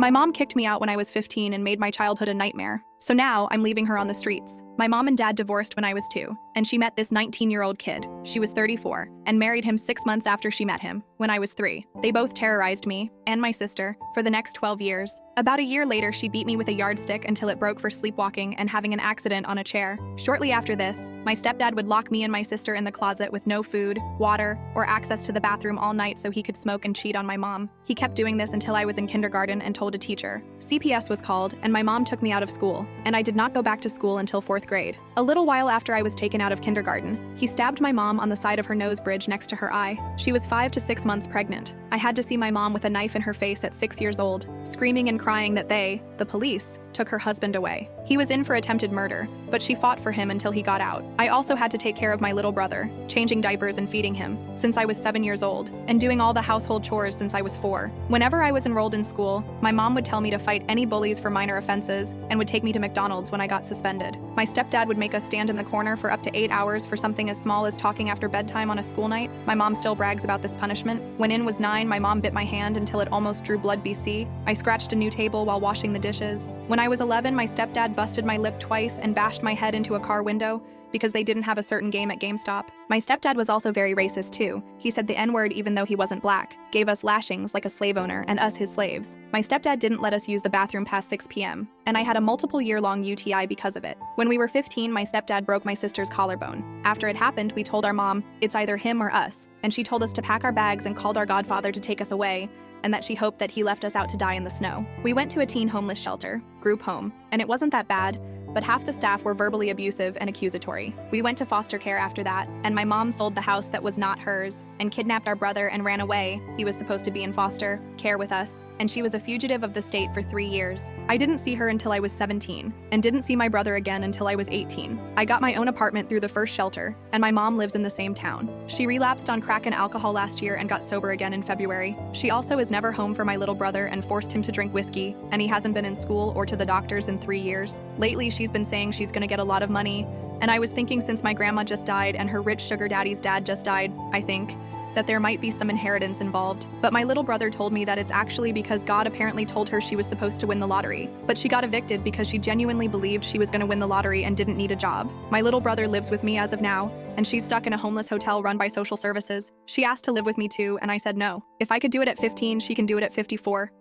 My mom kicked me out when I was 15 and made my childhood a nightmare. So now I'm leaving her on the streets. My mom and dad divorced when I was 2, and she met this 19-year-old kid. She was 34, and married him 6 months after she met him, when I was 3. They both terrorized me, and my sister, for the next 12 years. About a year later, she beat me with a yardstick until it broke for sleepwalking and having an accident on a chair. Shortly after this, my stepdad would lock me and my sister in the closet with no food, water, or access to the bathroom all night so he could smoke and cheat on my mom. He kept doing this until I was in kindergarten and told a teacher. CPS was called, and my mom took me out of school, and I did not go back to school until 4th grade. A little while after I was taken out of kindergarten, he stabbed my mom on the side of her nose bridge next to her eye. She was 5 to 6 months pregnant. I had to see my mom with a knife in her face at 6 years old, screaming and crying that they, the police, took her husband away. He was in for attempted murder, but she fought for him until he got out. I also had to take care of my little brother, changing diapers and feeding him, since I was 7 years old, and doing all the household chores since I was 4. Whenever I was enrolled in school, my mom would tell me to fight any bullies for minor offenses and would take me to McDonald's when I got suspended. My stepdad would make us stand in the corner for up to 8 hours for something as small as talking after bedtime on a school night. My mom still brags about this punishment. When In was 9, my mom bit my hand until it almost drew blood BC. I scratched a new table while washing the dishes. When I was 11, my stepdad busted my lip twice and bashed my head into a car window because they didn't have a certain game at GameStop. My stepdad was also very racist too. He said the N-word even though he wasn't black, gave us lashings like a slave owner and us his slaves. My stepdad didn't let us use the bathroom past 6 p.m., and I had a multiple year-long UTI because of it. When we were 15, my stepdad broke my sister's collarbone. After it happened, we told our mom, it's either him or us, and she told us to pack our bags and called our godfather to take us away, and that she hoped that he left us out to die in the snow. We went to a teen homeless shelter, group home, and it wasn't that bad, but half the staff were verbally abusive and accusatory. We went to foster care after that, and my mom sold the house that was not hers and kidnapped our brother and ran away. He was supposed to be in foster care with us, and she was a fugitive of the state for 3 years. I didn't see her until I was 17, and didn't see my brother again until I was 18. I got my own apartment through the first shelter, and my mom lives in the same town. She relapsed on crack and alcohol last year and got sober again in February. She also is never home for my little brother and forced him to drink whiskey, and he hasn't been in school or to the doctors in 3 years. Lately, she's been saying she's gonna get a lot of money, and I was thinking since my grandma just died and her rich sugar daddy's dad just died, I think, that there might be some inheritance involved. But my little brother told me that it's actually because God apparently told her she was supposed to win the lottery. But she got evicted because she genuinely believed she was gonna win the lottery and didn't need a job. My little brother lives with me as of now, and she's stuck in a homeless hotel run by social services. She asked to live with me too, and I said no. If I could do it at 15, she can do it at 54.